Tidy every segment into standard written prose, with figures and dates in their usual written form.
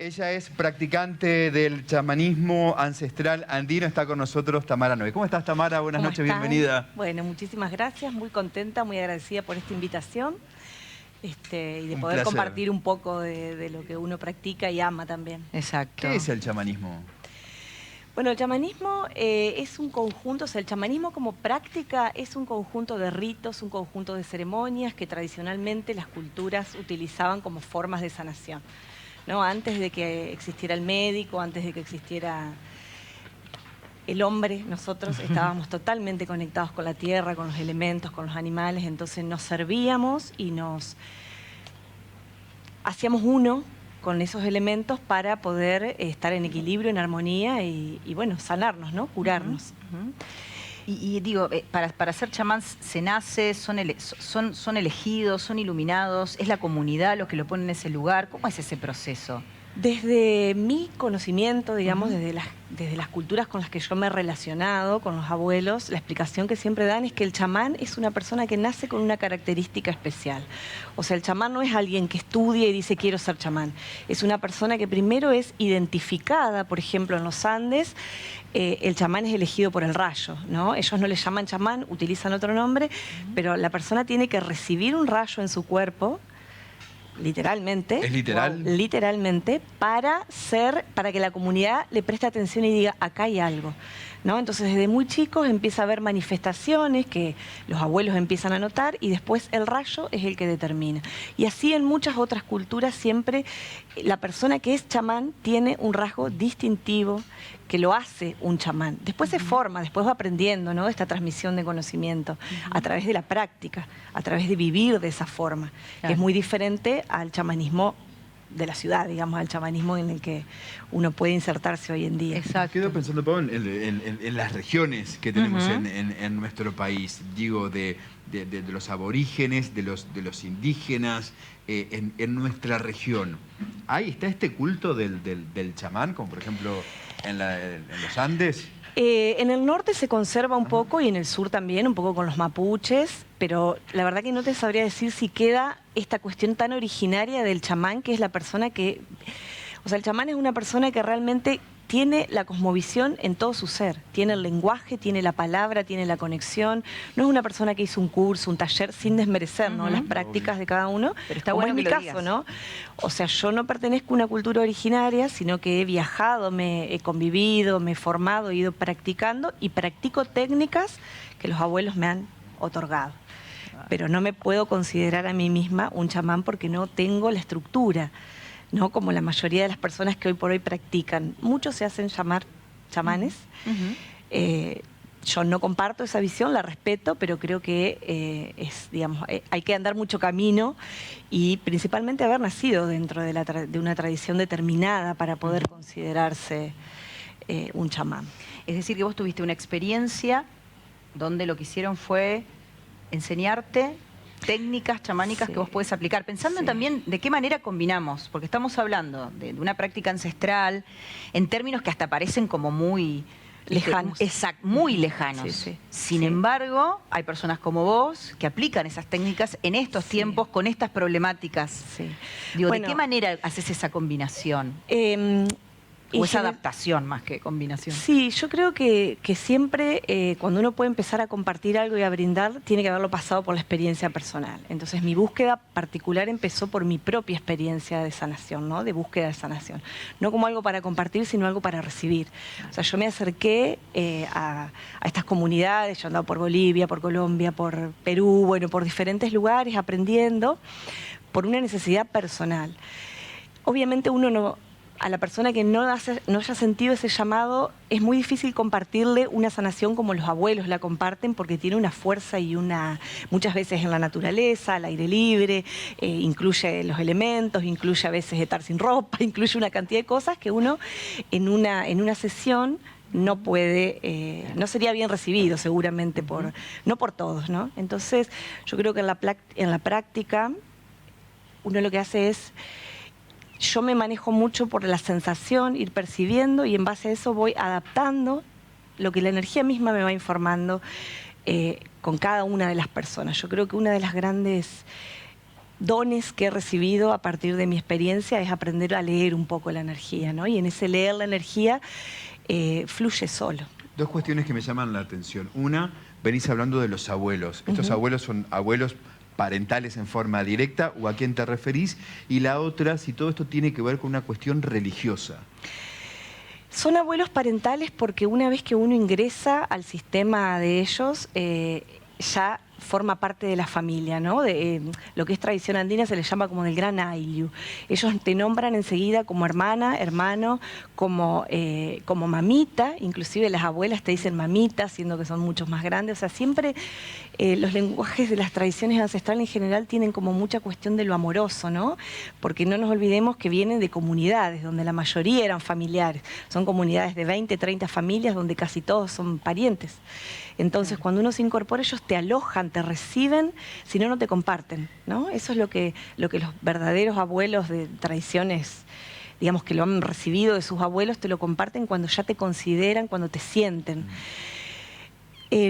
Ella es practicante del chamanismo ancestral andino. Está con nosotros Tamara Noé. ¿Cómo estás, Tamara? Buenas noches, bienvenida. Bueno, muchísimas gracias. Muy contenta, muy agradecida por esta invitación y de poder compartir un poco de lo que uno practica y ama también. Exacto. ¿Qué es el chamanismo? Bueno, el chamanismo es un conjunto, o sea, el chamanismo como práctica es un conjunto de ritos, un conjunto de ceremonias que tradicionalmente las culturas utilizaban como formas de sanación, ¿no? Antes de que existiera el médico, antes de que existiera el hombre, nosotros estábamos totalmente conectados con la tierra, con los elementos, con los animales, entonces nos servíamos y nos hacíamos uno con esos elementos para poder estar en equilibrio, en armonía y bueno, sanarnos, ¿no? Curarnos. Y digo, para ser chamán se nace, son elegidos, son iluminados, es la comunidad lo que lo pone en ese lugar. ¿Cómo es ese proceso? Desde mi conocimiento, digamos, desde las culturas con las que yo me he relacionado, con los abuelos, la explicación que siempre dan es que el chamán es una persona que nace con una característica especial. O sea, el chamán no es alguien que estudia y dice quiero ser chamán. Es una persona que primero es identificada, por ejemplo, en los Andes, el chamán es elegido por el rayo, ¿no? Ellos no le llaman chamán, utilizan otro nombre, pero la persona tiene que recibir un rayo en su cuerpo, literalmente. ¿Es literal? Literalmente, para que la comunidad le preste atención y diga, acá hay algo, ¿no? Entonces, desde muy chicos empieza a haber manifestaciones que los abuelos empiezan a notar y después el rayo es el que determina. Y así en muchas otras culturas siempre la persona que es chamán tiene un rasgo distintivo que lo hace un chamán. Después se forma, después va aprendiendo, ¿no? Esta transmisión de conocimiento a través de la práctica, a través de vivir de esa forma, que es muy diferente al chamanismo de la ciudad, digamos, al chamanismo en el que uno puede insertarse hoy en día. Exacto. Quedo pensando, Pablo, en las regiones que tenemos en nuestro país, digo, de los aborígenes, de los indígenas, en nuestra región. ¿Ahí está este culto del chamán, como por ejemplo en los Andes? En el norte se conserva un poco y en el sur también, un poco con los mapuches, pero la verdad que no te sabría decir si queda esta cuestión tan originaria del chamán, que es la persona que... O sea, el chamán es una persona que realmente tiene la cosmovisión en todo su ser. Tiene el lenguaje, tiene la palabra, tiene la conexión. No es una persona que hizo un curso, un taller, sin desmerecer, ¿no? Las prácticas de cada uno. Pero está como bueno en mi caso, ¿no? O sea, yo no pertenezco a una cultura originaria, sino que he viajado, me he convivido, me he formado, he ido practicando y practico técnicas que los abuelos me han otorgado. Pero no me puedo considerar a mí misma un chamán porque no tengo la estructura, ¿no? Como la mayoría de las personas que hoy por hoy practican. Muchos se hacen llamar chamanes. Yo no comparto esa visión, la respeto, pero creo que hay que andar mucho camino y principalmente haber nacido dentro de una tradición determinada para poder considerarse un chamán. Es decir, que vos tuviste una experiencia donde lo que hicieron fue enseñarte técnicas chamánicas que vos podés aplicar, pensando en también de qué manera combinamos, porque estamos hablando de una práctica ancestral en términos que hasta parecen como muy lejanos. Exacto, muy lejanos. Sin embargo, hay personas como vos que aplican esas técnicas en estos tiempos con estas problemáticas. Digo, bueno, ¿de qué manera haces esa combinación? ¿O esa adaptación más que combinación? Sí, yo creo que siempre cuando uno puede empezar a compartir algo y a brindar, tiene que haberlo pasado por la experiencia personal. Entonces mi búsqueda particular empezó por mi propia experiencia de sanación, ¿no? De búsqueda de sanación. No como algo para compartir, sino algo para recibir. O sea, yo me acerqué a estas comunidades, yo andaba por Bolivia, por Colombia, por Perú, bueno, por diferentes lugares, aprendiendo por una necesidad personal. Obviamente a la persona que no haya sentido ese llamado, es muy difícil compartirle una sanación como los abuelos la comparten, porque tiene una fuerza y muchas veces en la naturaleza, al aire libre, incluye los elementos, incluye a veces estar sin ropa, incluye una cantidad de cosas que uno en una sesión no puede, no sería bien recibido seguramente, no por todos, ¿no? Entonces yo creo que en la práctica uno lo que hace es... Yo me manejo mucho por la sensación, ir percibiendo y en base a eso voy adaptando lo que la energía misma me va informando con cada una de las personas. Yo creo que una de las grandes dones que he recibido a partir de mi experiencia es aprender a leer un poco la energía, ¿no? Y en ese leer la energía fluye solo. Dos cuestiones que me llaman la atención. Una, venís hablando de los abuelos. ¿Estos abuelos son abuelos parentales en forma directa o a quién te referís? Y la otra, si todo esto tiene que ver con una cuestión religiosa. Son abuelos parentales porque una vez que uno ingresa al sistema de ellos, ya forma parte de la familia, ¿no? Lo que es tradición andina se les llama como del gran ayllu. Ellos te nombran enseguida como hermana, hermano, como mamita, inclusive las abuelas te dicen mamita, siendo que son muchos más grandes. O sea, siempre los lenguajes de las tradiciones ancestrales en general tienen como mucha cuestión de lo amoroso, ¿no? Porque no nos olvidemos que vienen de comunidades donde la mayoría eran familiares. Son comunidades de 20, 30 familias donde casi todos son parientes. Entonces, cuando uno se incorpora, ellos te alojan, te reciben, si no, no te comparten, ¿no? Eso es lo que los verdaderos abuelos de tradiciones, digamos, que lo han recibido de sus abuelos, te lo comparten cuando ya te consideran, cuando te sienten.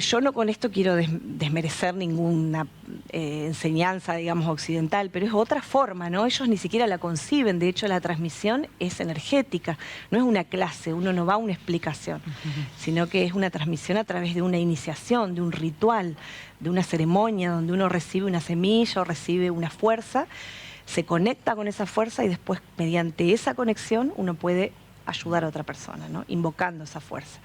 Yo no con esto quiero desmerecer ninguna enseñanza, digamos, occidental, pero es otra forma, ¿no? Ellos ni siquiera la conciben, de hecho la transmisión es energética, no es una clase, uno no va a una explicación, sino que es una transmisión a través de una iniciación, de un ritual, de una ceremonia donde uno recibe una semilla o recibe una fuerza, se conecta con esa fuerza y después mediante esa conexión uno puede ayudar a otra persona, ¿no? Invocando esa fuerza.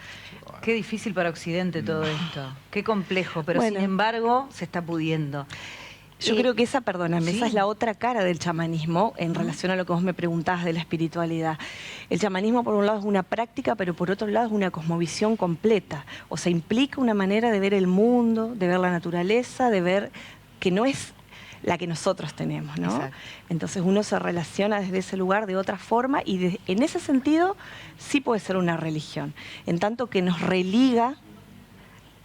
Qué difícil para Occidente todo esto, qué complejo, pero bueno, sin embargo se está pudiendo. Yo creo que esa, perdóname, ¿sí? esa es la otra cara del chamanismo en relación a lo que vos me preguntabas de la espiritualidad. El chamanismo por un lado es una práctica, pero por otro lado es una cosmovisión completa. O sea, implica una manera de ver el mundo, de ver la naturaleza, de ver que no es la que nosotros tenemos, ¿no? Exacto. Entonces uno se relaciona desde ese lugar de otra forma y en ese sentido sí puede ser una religión, en tanto que nos religa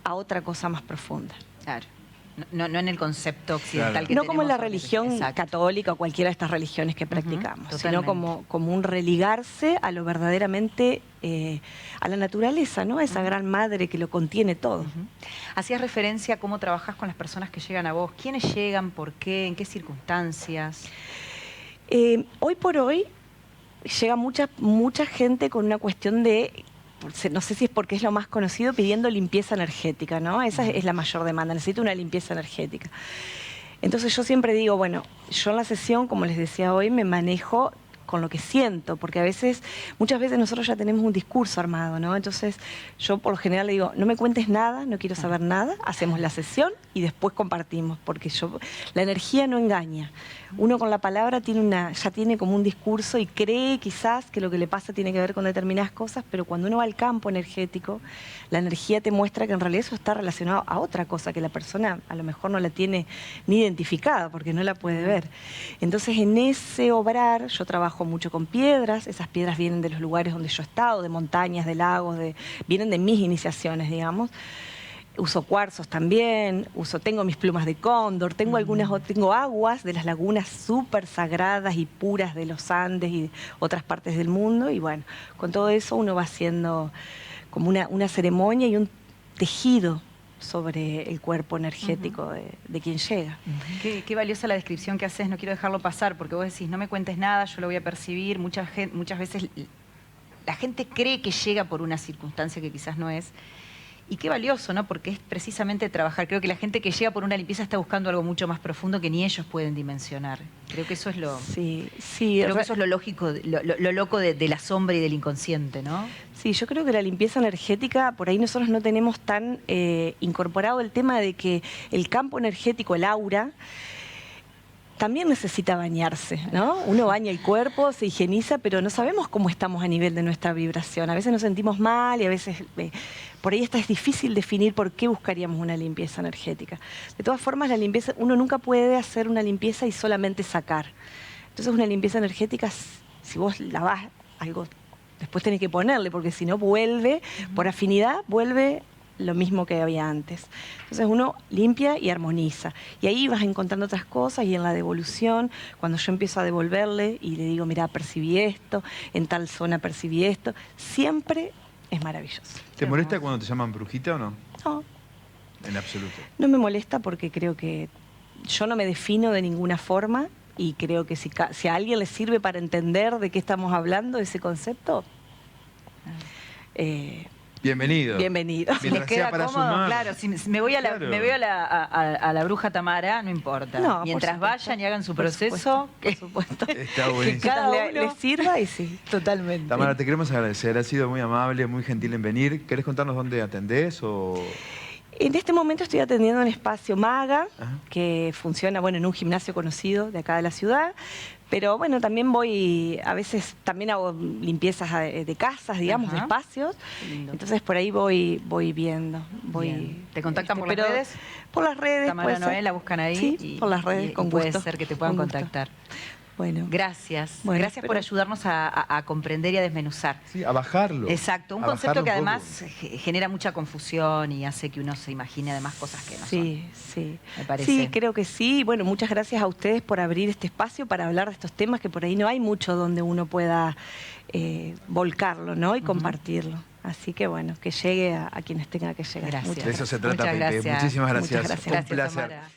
a otra cosa más profunda. Claro. No en el concepto occidental Claro. que No tenemos como en la sobre- religión Exacto. católica o cualquiera de estas religiones que practicamos, sino totalmente. como un religarse a lo verdaderamente, a la naturaleza, ¿no? A esa gran madre que lo contiene todo. Hacías referencia a cómo trabajas con las personas que llegan a vos. ¿Quiénes llegan? ¿Por qué? ¿En qué circunstancias? Hoy por hoy llega mucha gente con una cuestión de, no sé si es porque es lo más conocido, pidiendo limpieza energética, ¿no? Esa es la mayor demanda, necesito una limpieza energética. Entonces yo siempre digo, bueno, yo en la sesión, como les decía hoy, me manejo con lo que siento, porque muchas veces nosotros ya tenemos un discurso armado, ¿no? Entonces yo por lo general le digo, no me cuentes nada, no quiero saber nada, hacemos la sesión y después compartimos, porque la energía no engaña. Uno con la palabra ya tiene como un discurso y cree quizás que lo que le pasa tiene que ver con determinadas cosas, pero cuando uno va al campo energético, la energía te muestra que en realidad eso está relacionado a otra cosa que la persona a lo mejor no la tiene ni identificada porque no la puede ver. Entonces en ese obrar yo trabajo mucho con piedras, esas piedras vienen de los lugares donde yo he estado, de montañas, de lagos, vienen de mis iniciaciones, digamos. Uso cuarzos también, tengo mis plumas de cóndor, tengo tengo aguas de las lagunas súper sagradas y puras de los Andes y de otras partes del mundo. Y bueno, con todo eso uno va haciendo como una ceremonia y un tejido sobre el cuerpo energético de quien llega. Qué valiosa la descripción que haces, no quiero dejarlo pasar, porque vos decís, no me cuentes nada, yo lo voy a percibir. Muchas veces la gente cree que llega por una circunstancia que quizás no es. Y qué valioso, ¿no? Porque es precisamente trabajar. Creo que la gente que llega por una limpieza está buscando algo mucho más profundo que ni ellos pueden dimensionar. Creo que eso es lo... Sí, Creo que eso es lo lógico, lo loco de la sombra y del inconsciente, ¿no? Sí, yo creo que la limpieza energética, por ahí nosotros no tenemos tan incorporado el tema de que el campo energético, el aura, también necesita bañarse, ¿no? Uno baña el cuerpo, se higieniza, pero no sabemos cómo estamos a nivel de nuestra vibración. A veces nos sentimos mal y a veces por ahí es difícil definir por qué buscaríamos una limpieza energética. De todas formas, la limpieza, uno nunca puede hacer una limpieza y solamente sacar. Entonces una limpieza energética, si vos lavás algo, después tenés que ponerle, porque si no vuelve, por afinidad, vuelve lo mismo que había antes. Entonces uno limpia y armoniza. Y ahí vas encontrando otras cosas y en la devolución, cuando yo empiezo a devolverle y le digo, mira, percibí esto, en tal zona percibí esto, siempre es maravilloso. ¿Te molesta cuando te llaman brujita o no? No, En absoluto. no me molesta porque creo que yo no me defino de ninguna forma y creo que si a alguien le sirve para entender de qué estamos hablando, ese concepto, Bienvenido. bienvenido. Si les Mientras sea queda para cómodo, sumar. claro, si me voy a la bruja Tamara, no importa. No, por Mientras supuesto. vayan y hagan su Por proceso, Por supuesto. Está que buenísimo. cada Le uno sirva y sí. totalmente. Tamara, te queremos agradecer. Has sido muy amable, muy gentil en venir. ¿Querés contarnos dónde atendés o...? En este momento estoy atendiendo un espacio Maga, Ajá. que funciona en un gimnasio conocido de acá de la ciudad, pero bueno, también a veces también hago limpiezas de casas, digamos, Ajá. de espacios, Qué lindo. entonces por ahí voy viendo. Bien. ¿Te contactan por las pero redes? Por las redes. Tamara puede ser. Noel, la buscan ahí. Sí, por las redes, y con puede gusto. ser que te puedan Con gusto. contactar. Bueno, Gracias. Bueno, Gracias por espero- ayudarnos a comprender y a desmenuzar. Sí, a bajarlo. Exacto, un A concepto bajarlo que un poco. además genera mucha confusión y hace que uno se imagine además cosas que no sí, sí. me parece. Sí, creo que sí. Bueno, muchas gracias a ustedes por abrir este espacio para hablar de estos temas que por ahí no hay mucho donde uno pueda volcarlo, ¿no? Y compartirlo. Así que bueno, que llegue a quienes tenga que llegar. Gracias. Muchas De eso se trata, Muchas Pepe. gracias. Muchísimas gracias. Muchas gracias. Un Gracias, placer. Tamara.